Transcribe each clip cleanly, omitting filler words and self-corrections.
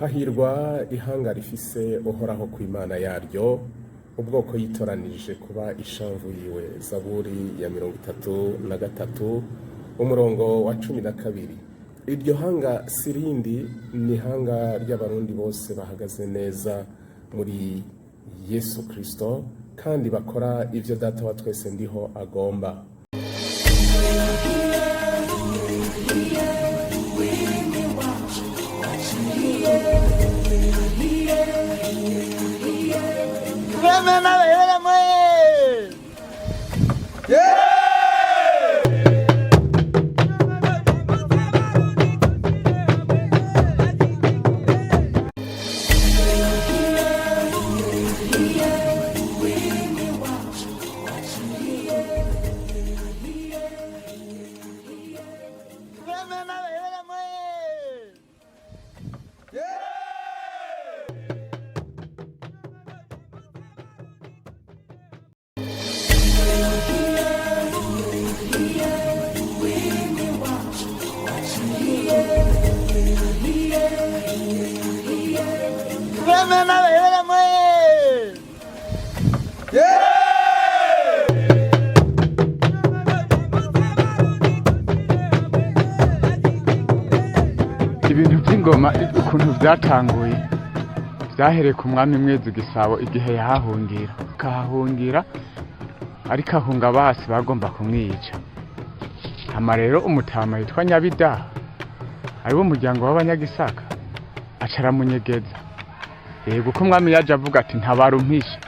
Hahirwa ihanga rifise uhoraho kw'Imana yaryo, ubwoko yitoranije kuba ishamvu yiwe. Zaburi ya 33 umurongo wa 12. Iryo hanga sirindi ni hanga ry'abarundi bose bahagaze neza muri Yesu Kristo, kandi bakora ivyo Data wa twese ndiho agomba. Ibintu by'ingoma ukuntu byatanguye byahereye ku mwami Mwezi Gisabo igihe yahahungira akahahungira, ariko ahunga basi bagomba kumwica. Hama rero umutama yitwa Nyabidaha ariwo muryango w'Abanyagisaka acaramunyegeza. Yego ko umwami yaje avuga ati ntabarumpisha,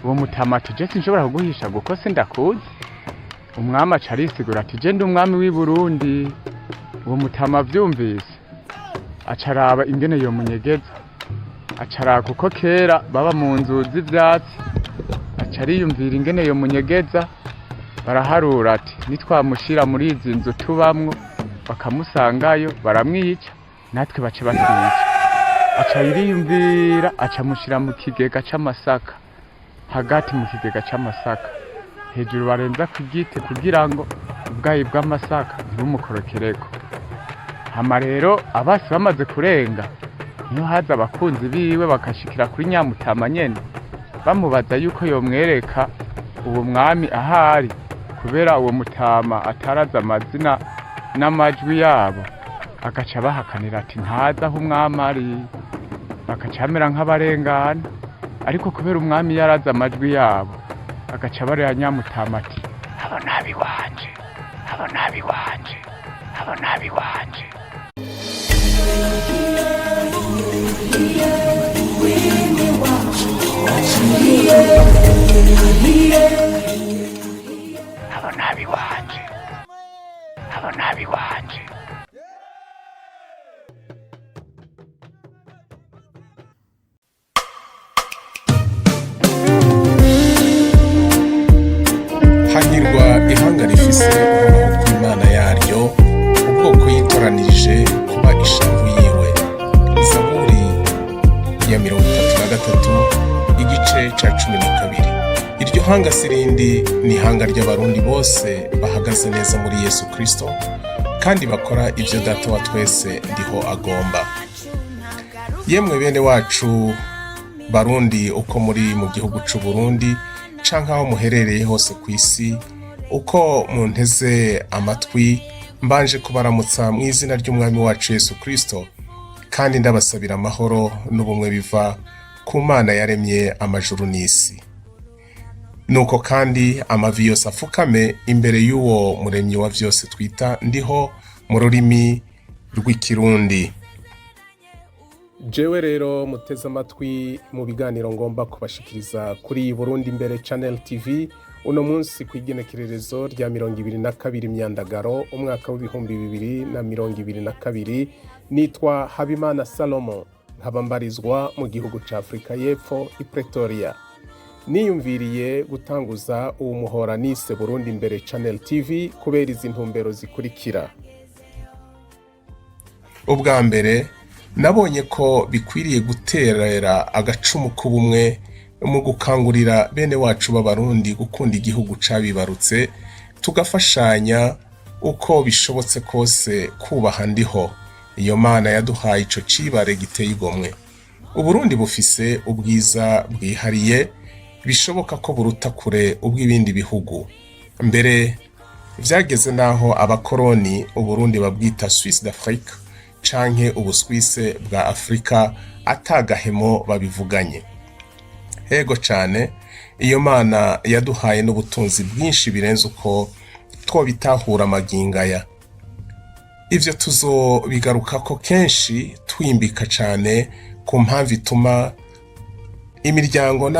uwo mutama ati je sinshobora kuguhisha kuko sindakuzi. Umwami acarisigura ati je ndi umwami w'i Burundi. Uwo mutama vyumvise acaraba ingene yo munyegeza, acaraba kuko kera baba mu nzu z'ivyatsi, acariyumvira ingene yo munyegeza. Baraharura ati nitwamushira muri izi nzu tubamwo bakamusangayo baramwica, natwe bace batwica. Acayiriyumvira acamushira mu kigega c'amasaka, hagati mu kigega c'amasaka hejuru barenza ku giti kugira ngo ubwayi bw'amasaka ntibumukorokereko. Hama rero abasi bamaze kurenga, niyo haza abakunzi biwe bakashikira kuri Nyamutama nyene bamubaza yuko yomwereka uwo mwami ahari, kubera uwo mutama ataraza amazina n'amajwi yabo. Agaca bahakanira ati ntaza aho umwami ari, bakacamera nk'abarengana. Ariko kubera umwami yaraza amajwi yabo, agaca barera Nyamutama ati abo nabi wanje, abo nabi wanje, abo nabi wanje. Abo nabi wanje, abo nabi wanje. Hahirwa ihanga rifise uhoraho kw'Imana yaryo, ubwoko yitoranije kuba ishamvu yiwe. Zaburi ya 33 igice ca 12. Iryo hanga sirindi ni hanga ry'abarundi bose bahagaze neza muri Yesu Kristo, kandi bakora ivyo Data wa twese ndiho agomba. Yemwe bene wacu Barundi, uko muri mu gihugu c'u Burundi canke aho muherereye hose kw'isi, uko munteze amatwi, mbanje kubaramutsa mu izina ry'umwami wacu Yesu Kristo, kandi ndabasabira amahoro n'ubumwe biva ku Mana yaremye amajuru n'isi. nuko kandi amavi yose afukame imbere y'uwo muremyi wa vyose twita ndiho mu rurimi rw'ikirundi. Jewe rero muteze amatwi mu biganiro ngomba kubashikiriza kuri Burundi Imbere Channel TV uno munsi kw'igenekererezo rya 22 Myandagaro umwaka w'2022. Nitwa Habimana Salomo, nkaba mbarizwa mu gihugu ca Afrika y'Epfo i Pretoria. Niyumviriye gutanguza uwo muhora nise Burundi Imbere Channel TV kubera izi ntumbero zikurikira. Ubwa mbere nabonye ko bikwiriye guterera agacumu k'ubumwe mu gukangurira bene wacu b'abarundi gukunda igihugu cabibarutse, tugafashanya uko bishobotse kose kubaha ndiho, iyo Mana yaduhaye ico cibare giteye igomwe. Uburundi bufise ubwiza bwihariye bishoboka ko buruta kure ubw'ibindi bihugu. Mbere vyageze naho abakoroni Uburundi babwita Suisse d'Afrique canke Ubuswise bwa Afrika atagahemo babivuganye. Hego cane, iyo Mana yaduhaye n'ubutunzi bwinshi birenze uko twobitahura amagingaya. Ivyo tuzobigarukako kenshi twimbika cane ku mpamvu ituma imiryango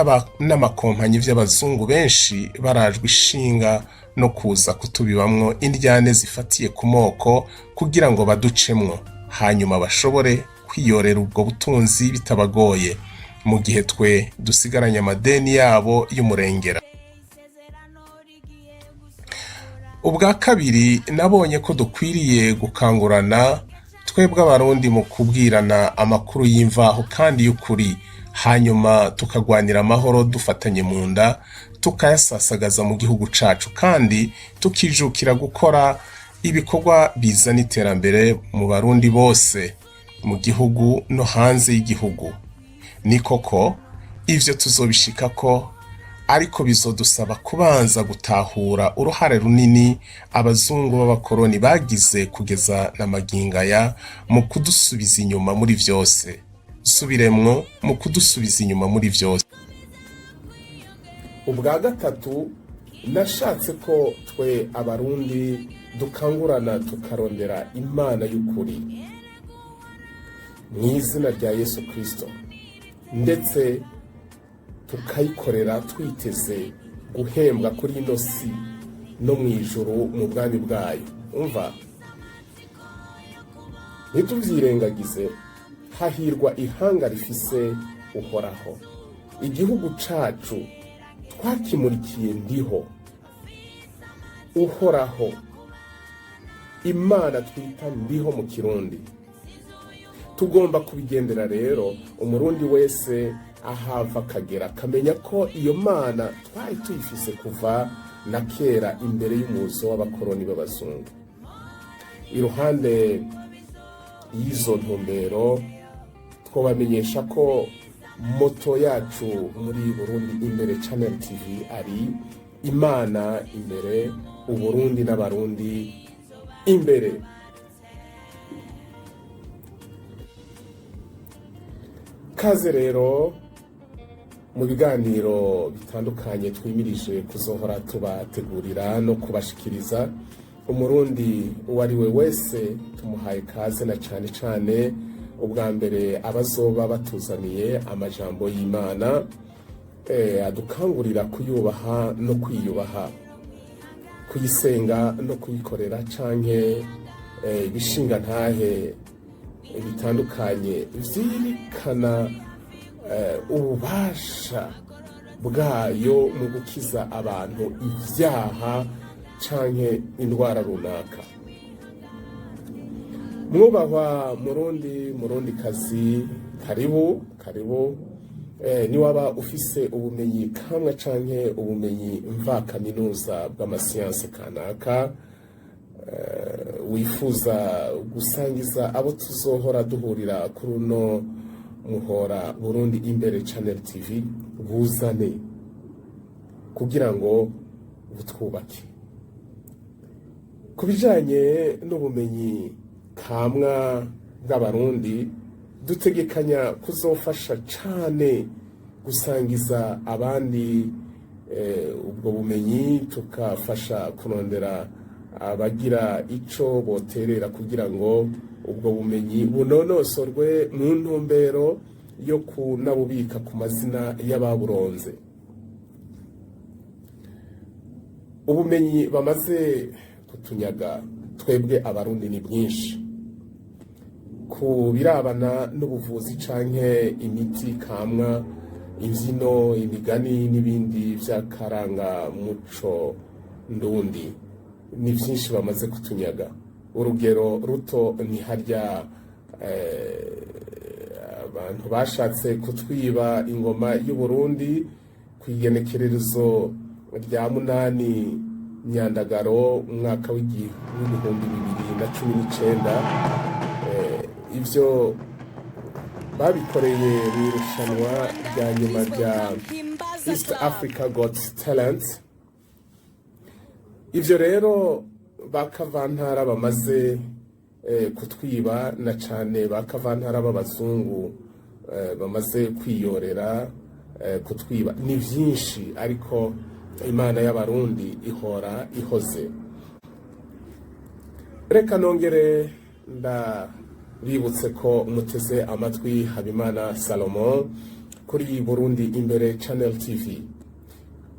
n'amakompanyi vy'abazungu benshi barajwe ishinga no kuza kutubibamwo indyane zifatiye ku moko kugira ngo baducemwo, hanyuma bashobore kwiyorera ubwo butunzi bitabagoye, mu gihe twe dusigaranye amadeni yabo y'umurengera. Ubwa kabiri nabonye ko dukwiriye gukangurana twebwe abarundi mu kubwirana amakuru y'imvaho kandi y'ukuri, hanyuma tukagwanira amahoro dufatanye mu nda, tukayasasagaza mu gihugu cacu kandi tukijukira gukora ibikorwa bizana iterambere mu barundi bose, mu gihugu no hanze y'igihugu. Ni koko ivyo tuzobishikako, ariko bizodusaba kubanza gutahura uruhare runini abazungu b'abakoroni bagize kugeza na magingaya mu kudusubiza inyuma muri vyose. Subiremwo, mu kudusubiza inyuma muri vyose. Ubwa gatatu nashatse ko twe abarundi dukangurana tukarondera Imana y'ukuri mu izina rya Yesu Kristo, ndetse tukayikorera twiteze guhembwa kuri ino si no mu ijuru mu bwami bwayo. Umva, ntituvyirengagize, hahirwa ihanga rifise Uhoraho. Igihugu cacu twakimurikiye ndiho, Uhoraho, Imana twita ndiho mu Kirundi. Tugomba kubigendera rero, umurundi wese ahava akagera akamenya ko iyo Mana twari tuyifise kuva na kera imbere y'umuzo w'abakoroni b'abazungu. Iruhande y'izo ntumbero twobamenyesha ko moto yacu muri Burundi Imbere Channel TV ari Imana imbere, Uburundi n'abarundi imbere. Kaze rero mu biganiro bitandukanye twimirije kuzohora tubategurira no kubashikiriza. Umurundi uwari we wese tumuhaye kaze, na cane cane ubwa mbere abazoba batuzaniye amajambo y'Imana adukangurira kuyubaha no kwiyubaha, kuyisenga no kuyikorera, canke ibishinga ntahe bitandukanye vyirikana ububasha bwayo mu gukiza abantu ivyaha canke indwara runaka. Mwubahwa murundi kazi, karibu niwaba ufise ubumenyi kamwe canke ubumenyi mva kaminuza bw'amasiyanse kanaka, wifuza gusangiza abo tuzohora duhurira kuri uno muhora Burundi Imbere Channel TV, buzane kugira ngo butwubake. Kubijanye n'ubumenyi kamwa bw'abarundi, dutegekanya kuzofasha cane gusangiza abandi ubwo bumenyi tukafasha kurondera abagira ico boterera kugira ngo ubwo bumenyi bunonosorwe mu ntumbero yo kunabubika ku mazina y'ababuronze. Ubumenyi bamaze kutunyaga twebwe abarundi ni bwinshi, ku birabana n'ubuvuzi canke imiti kamwa, imvyino, imigani n'ibindi vy'akaranga muco ndundi, ni vyinshi bamaze kutunyaga. Urugero ruto ni harya abantu bashatse kutwiba ingoma y'Uburundi kw'igenekerezo rya 8 Nyandagaro umwaka w'ibihumbi 2019. Ivyo babikoreye mw'irushanwa rya nyuma rya East Africa Got Talent. Ivyo rero bakavantara bamaze kutwiba, na cane bakavantara b'abazungu bamaze kwiyorera kutwiba ni vyinshi, ariko Imana y'abarundi ihora ihoze. Reka nongere ndabibutse ko muteze amatwi Habimana Salomon kuri Burundi Imbere Channel TV,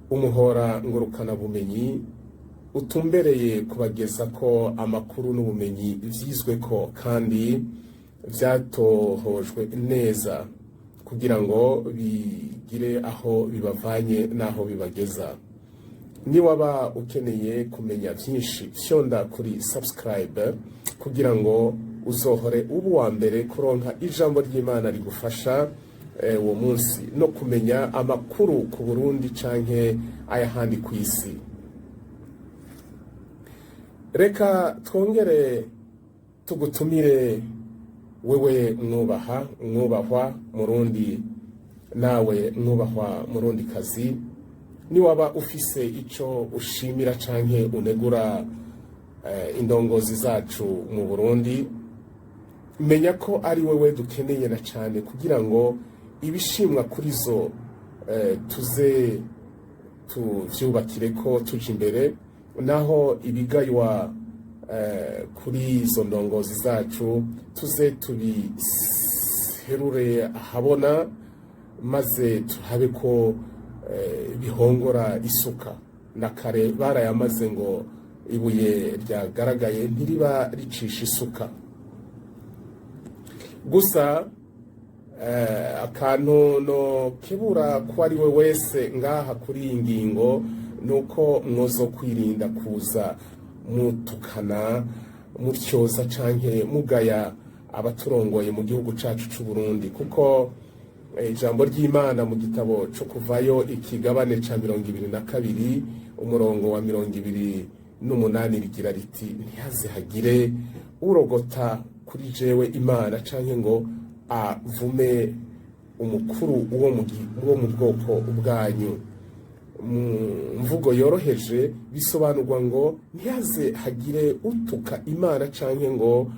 umuhora ngurukana bumenyi utumbereye kubageza ko amakuru n'ubumenyi vyizwe ko kandi vyatohojwe neza kugira ngo bigire aho bibavanye n'aho bibageza. Ni waba ukeneye kumenya vyinshi, fyonda kuri subscribe kugira ngo uzohore ubu wa mbere kuronka ijambo ry'Imana rigufasha uwo munsi no kumenya amakuru ku Burundi canke ayahandi kw'isi. Reka twongere tugutumire wewe mwubahwa Murundi, nawe mwubahwa Murundi kazi, ni waba ufise ico ushimira canke unegura indongozi zacu mu Burundi, menya ko ari wewe dukeneye na cane kugira ngo ibishimwa kuri zo tuze tuvyubakire ko tuje imbere, naho ibigaywa kuri izo ndongozi zacu tuze tubiserure ahabona, maze turabe ko bihongora isuka. Na kare barayamaze ngo ibuye ryagaragaye ntiriba ricisha isuka. Gusa akantu no kebura ko ari we wese ngaha kuri iyi ngingo nuko mwozo kwirinda kuza mutukana, mutyoza canke mugaya abaturongoye mu gihugu cacu c'u Burundi, kuko ijambo ry'Imana mu gitabo cyo kuvayo ikigabane ca 22 umurongo wa 28 rigira riti, ntihaze hagire urogota kuri jewe Imana canke ngo avume umukuru uwo mu bwoko bwanyu. Mvugo yoroheje bisobanurwa ngo ntihaze hagire utuka Imana canke ngo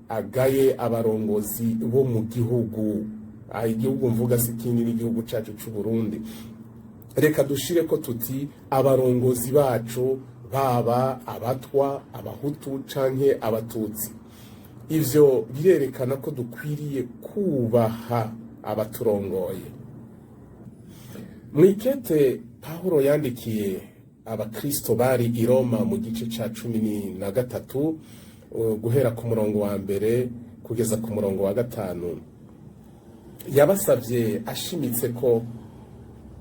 agaye abarongozi bo mu gihugu. Igihugu mvuga si kindi n'igihugu cacu c'u Burundi. Reka dushire ko tuti abarongozi bacu, baba abatwa, abahutu canke abatutsi. Ivyo birerekana ko dukwiriye kubaha abaturongoye. Mwikete Pawulo yandikiye abakristo bari i Roma mu gice ca 13 guhera ku murongo wa mbere kugeza ku murongo wa 5, yabasavye ashimitse ko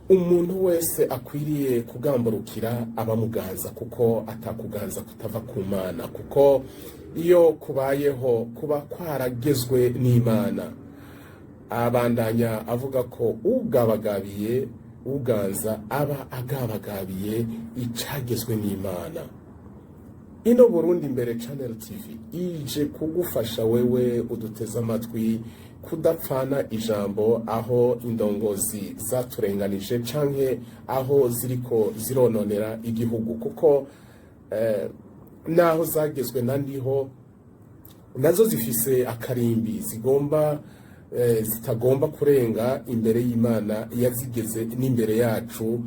umuntu wese akwiriye kugamburukira abamuganza, kuko atakuganza kutava ku Mana, kuko iyo kubayeho kuba kwaragezwe n'Imana. Abandanya avuga ko ugabagabiye uganza aba agabagabiye icagezwe n'Imana. Ino Burundi Imbere Channel TV ije kugufasha wewe uduteza amatwi kudapfana ijambo aho indongozi zaturenganije canke aho ziriko zirononera igihugu, kuko naho zagezwe nandiho nazo zifise akarimbi zitagomba kurenga imbere y'Imana yazigeze n'imbere yacu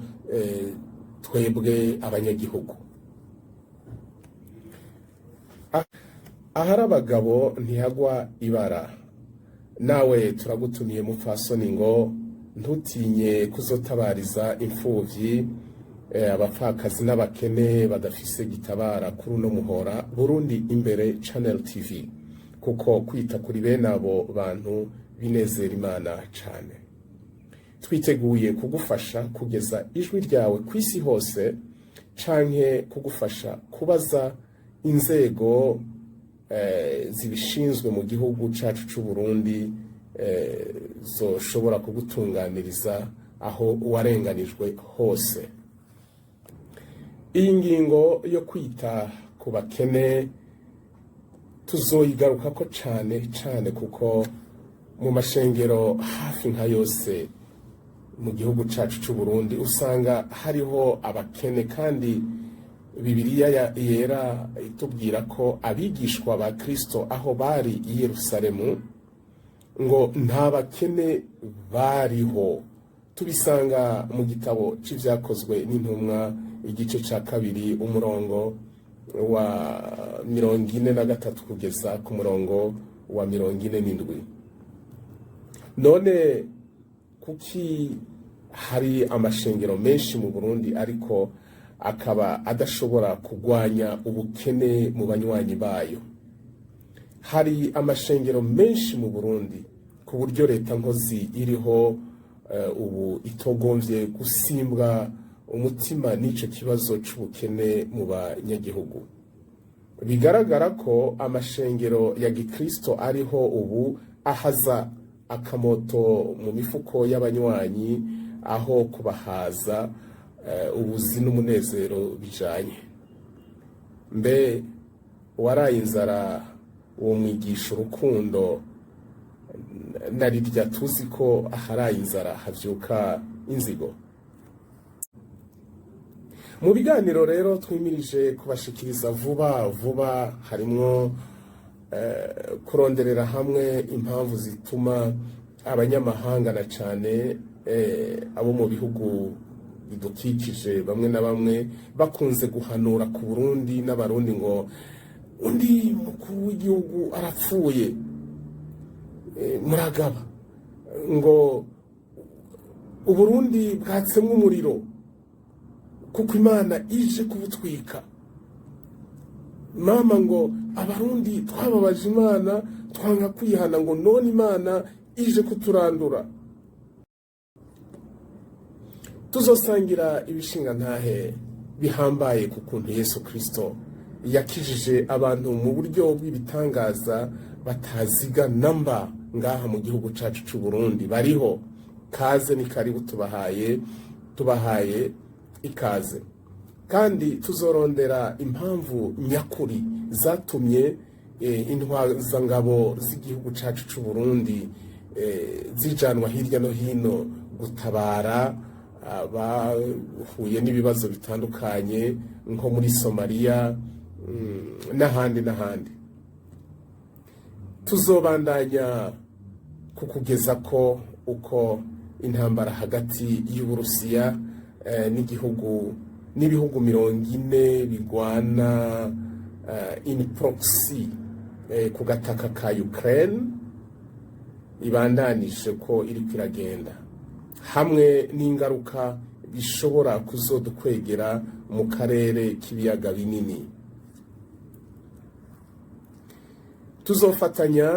twebwe abanyagihugu. Ahari abagabo ntihagwa ibara. Nawe turagutumiye mupfasoni ngo ntutinye kuzotabariza imfuvyi, abapfakazi n'abakene badafise gitabara kuri uno muhora Burundi Imbere Channel TV, kuko kwita kuri bene abo bantu binezera Imana cane. Twiteguye kugufasha kugeza ijwi ryawe kw'isi hose, canke kugufasha kubaza inzego zibishinzwe mu gihugu cacu c'u Burundi zoshobora kugutunganiriza aho warenganijwe hose. Iyi ngingo yo kwita ku bakene tuzoyigarukako cane kuko mu mashengero hafi nka yose mu gihugu cacu c'u Burundi usanga hariho abakene, kandi Bibiliya yera itubwira ko abigishwa ba Kristo aho bari i Yerusalemu ngo nta bakene bariho. Tubisanga mu gitabo c'ivyakozwe n'intumwa igice ca 2 umurongo wa 43 kugeza ku murongo wa 47. None kuki hari amashengero menshi mu Burundi ariko akaba adashobora kugwanya ubukene mu banywanyi bayo? Hari amashengero menshi mu Burundi ku buryo leta nkozi iriho ubu itogomvye gusimbwa umutima n'ico kibazo c'ubukene mu banyagihugu. Bigaragara ko amashengero ya Gikristo ariho ubu ahaza akamoto mu mifuko y'abanywanyi aho kubahaza ubuzi n'umunezero bijanye. Mbe waraye inzara uwo mwigisha urukundo, narirya tuzi ko aharaye inzara havyuka inzigo. Mu biganiro rero twimirije kubashikiriza vuba harimwo kuronderera hamwe impamvu zituma abanyamahanga na cane abo mu bihugu bidukikije bamwe na bamwe bakunze guhanura ku Burundi n'abarundi ngo undi mukuru w'igihugu arapfuye, muragaba ngo Uburundi bwatsemwe umuriro kuko Imana ije kubutwika. Mama ngo abarundi twababaje Imana twanga kwihana ngo none Imana ije kuturandura. Tuzosangira ibishinga ntahe bihambaye ku kuntu Yesu Kristo yakijije abantu mu buryo bw'ibitangaza bataziga namba ngaha mu gihugu cacu c'u Burundi. Bariho, kaze ni karibu, tubahaye ikaze. Kandi tuzorondera impamvu nyakuri zatumye intwazangabo z'igihugu cacu c'u Burundi zijanwa hirya no hino gutabara bahuye n'ibibazo bitandukanye nko muri Somalia n'ahandi. Tuzobandanya kukugeza ko uko intambara hagati y'Uburusiya n'ibihugu 40 bigwana in proxy ku gataka ka Ukraine ibandanije ko iri kwiragenda, hamwe n'ingaruka bishobora kuzodukwegera mu karere k'ibiyaga binini. Tuzofatanya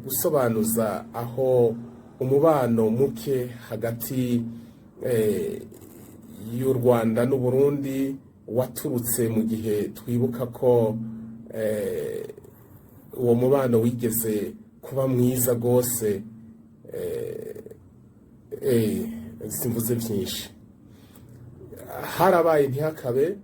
gusobanuza aho umubano muke hagati y'u Rwanda n'u Burundi waturutse, mu gihe twibuka ko uwo mubano wigeze kuba mwiza gose. Simvuze byinshi, harabaye ntihakabe.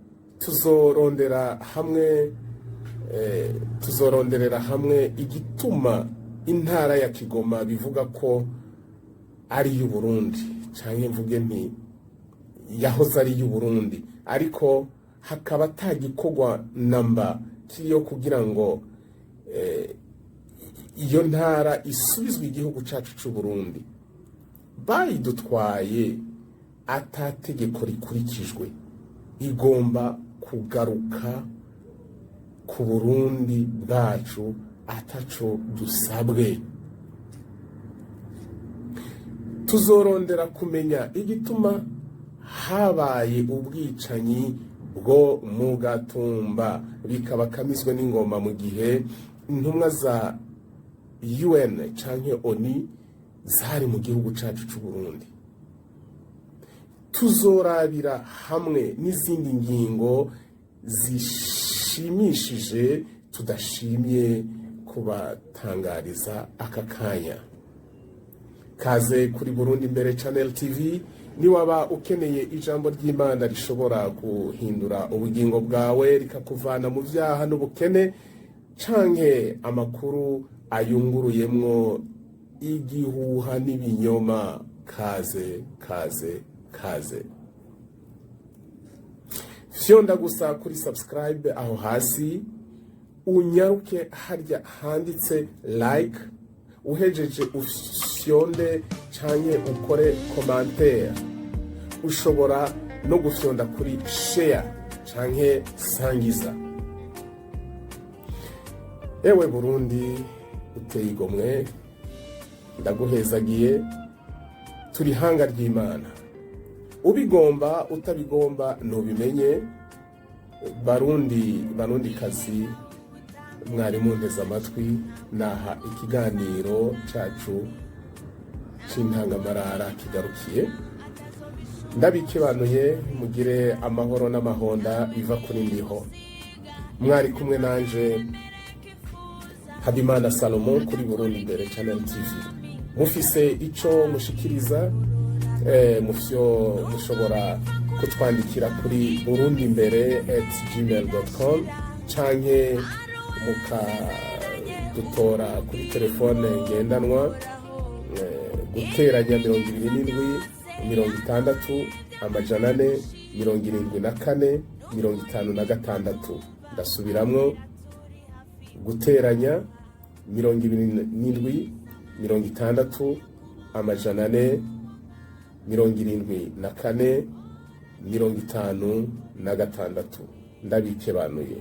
Tuzoronderera hamwe igituma intara ya Kigoma bivuga ko ari y'u Burundi, canke mvuge nti yahoze ari y'u Burundi, ariko hakaba atagikorwa namba kiriyo kugira ngo iyo ntara isubizwe igihugu cacu c'u Burundi. Bayidutwaye atategeko rikurikijwe, igomba kugaruka ku Burundi bwacu ataco dusabwe. Tuzorondera kumenya igituma habaye ubwicanyi bwo mu Gatumba bikaba kamizwe n'ingoma mu gihe intumwa za UN canke ONU zari mu gihugu cacu c'u Burundi. Tuzorabira hamwe n'izindi ngingo zishimishije tudashimye kubatangariza aka kanya. Kaze kuri Burundi Imbere Channel TV. Ni waba ukeneye ijambo ry'Imana rishobora guhindura ubugingo bwawe rikakuvana mu vyaha n'ubukene canke amakuru ayunguruyemwo igihuha n'ibinyoma, kaze kaze kaze. Fyonda gusa kuri subscribe aho hasi, unyaruke harya handitse like, uhejeje ufyonde canke ukore commentaire. Ushobora no gufyonda kuri share canke sangiza. Ewe Burundi uteye igomwe, ndaguhezagiye, turi hanga ry'Imana. Ubigomba utabigomba nubimenye. Barundi kazi, mwari munteze amatwi, naha ikiganiro cacu c'intangamarara kigarukiye. Ndabikebanuye, mugire amahoro n'amahonda biva kuri ndiho. Mwari kumwe nanje Habimana Salomon kuri Burundi Imbere Channel TV. Mufise ico mushikiriza, mushobora kutwandikira kuri burundiimbere@gmail.com canke mukadutora kuri telefone ngendanwa guteranya 27 60 474 56. Ndasubiramwo guteranya 27 60 474 56. Ndabikebanuye.